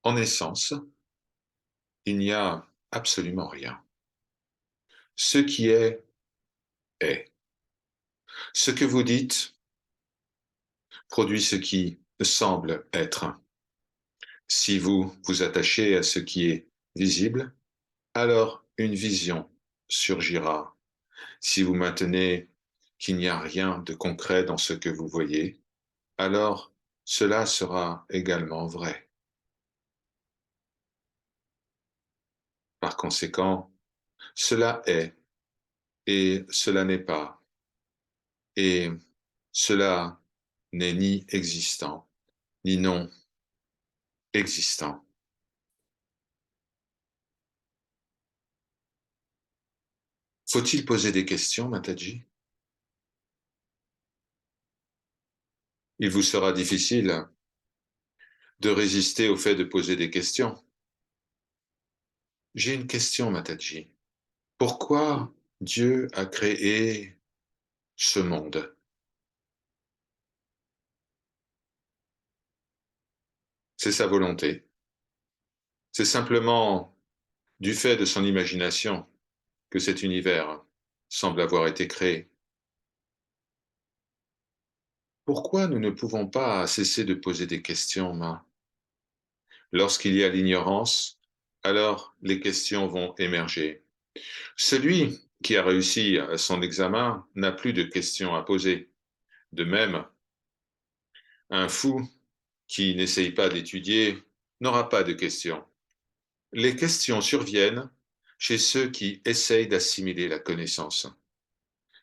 En essence, il n'y a absolument rien. Ce qui est, est. Ce que vous dites produit ce qui semble être. Si vous vous attachez à ce qui est visible, alors une vision surgira. Si vous maintenez qu'il n'y a rien de concret dans ce que vous voyez, alors cela sera également vrai. Par conséquent, cela est et cela n'est pas, et cela n'est ni existant, ni non existant. Faut-il poser des questions, Mataji? Il vous sera difficile de résister au fait de poser des questions. J'ai une question, Mataji. Pourquoi Dieu a créé ce monde? C'est sa volonté. C'est simplement du fait de son imagination que cet univers semble avoir été créé. Pourquoi nous ne pouvons pas cesser de poser des questions, Ma? Lorsqu'il y a l'ignorance, alors les questions vont émerger. Celui qui a réussi son examen n'a plus de questions à poser. De même, un fou qui n'essaye pas d'étudier n'aura pas de questions. Les questions surviennent chez ceux qui essayent d'assimiler la connaissance.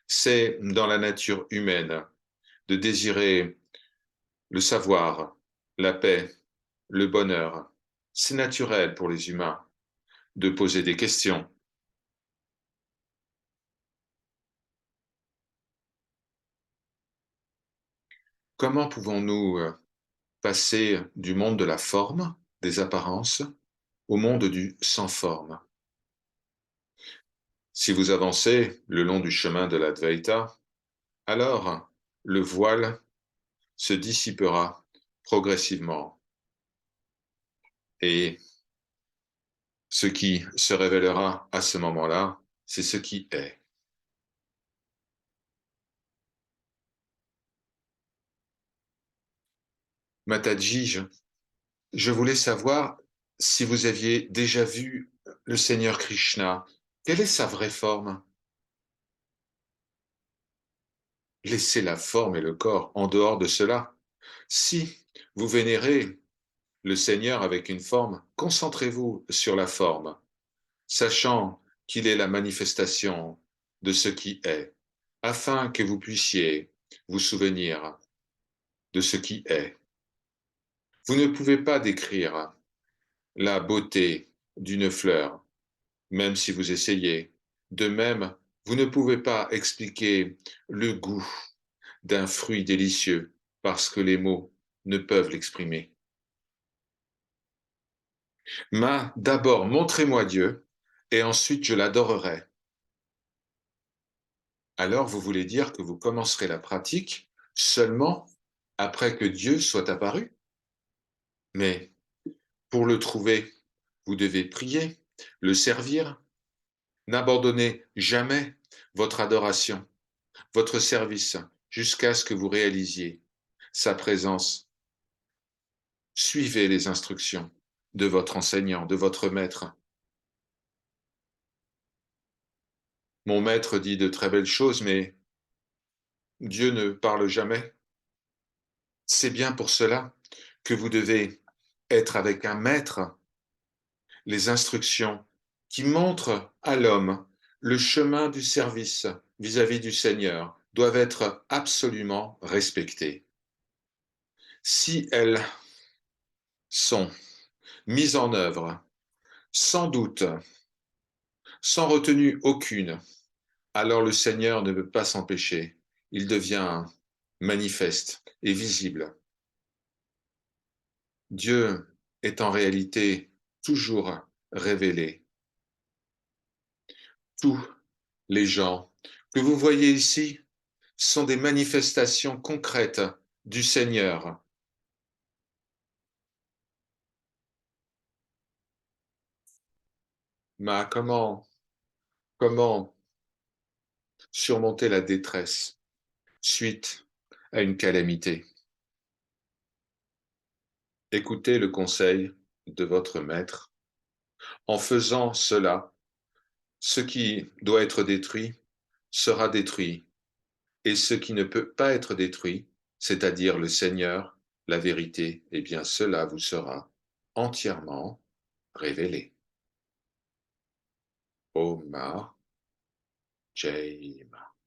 C'est dans la nature humaine de désirer le savoir, la paix, le bonheur. C'est naturel pour les humains de poser des questions. Comment pouvons-nous passer du monde de la forme, des apparences, au monde du sans forme? Si vous avancez le long du chemin de l'Advaita, alors le voile se dissipera progressivement et ce qui se révélera à ce moment-là, c'est ce qui est. Mataji, je voulais savoir si vous aviez déjà vu le Seigneur Krishna. Quelle est sa vraie forme? Laissez la forme et le corps en dehors de cela. Si vous vénérez le Seigneur avec une forme, concentrez-vous sur la forme, sachant qu'il est la manifestation de ce qui est, afin que vous puissiez vous souvenir de ce qui est. Vous ne pouvez pas décrire la beauté d'une fleur, même si vous essayez. De même, vous ne pouvez pas expliquer le goût d'un fruit délicieux parce que les mots ne peuvent l'exprimer. Mais d'abord, montrez-moi Dieu et ensuite je l'adorerai. Alors vous voulez dire que vous commencerez la pratique seulement après que Dieu soit apparu? Mais pour le trouver, vous devez prier, le servir. N'abandonnez jamais votre adoration, votre service, jusqu'à ce que vous réalisiez sa présence. Suivez les instructions de votre enseignant, de votre maître. Mon maître dit de très belles choses, mais Dieu ne parle jamais. C'est bien pour cela que vous devez être avec un maître. Les instructions qui montrent à l'homme le chemin du service vis-à-vis du Seigneur doivent être absolument respectées. Si elles sont mises en œuvre sans doute, sans retenue aucune, alors le Seigneur ne peut pas s'empêcher. Il devient manifeste et visible. Dieu est en réalité toujours révélé. Tous les gens que vous voyez ici sont des manifestations concrètes du Seigneur. Ma, comment surmonter la détresse suite à une calamité? Écoutez le conseil de votre maître. En faisant cela, ce qui doit être détruit sera détruit, et ce qui ne peut pas être détruit, c'est-à-dire le Seigneur, la vérité, eh bien cela vous sera entièrement révélé. Oma Jai Ma.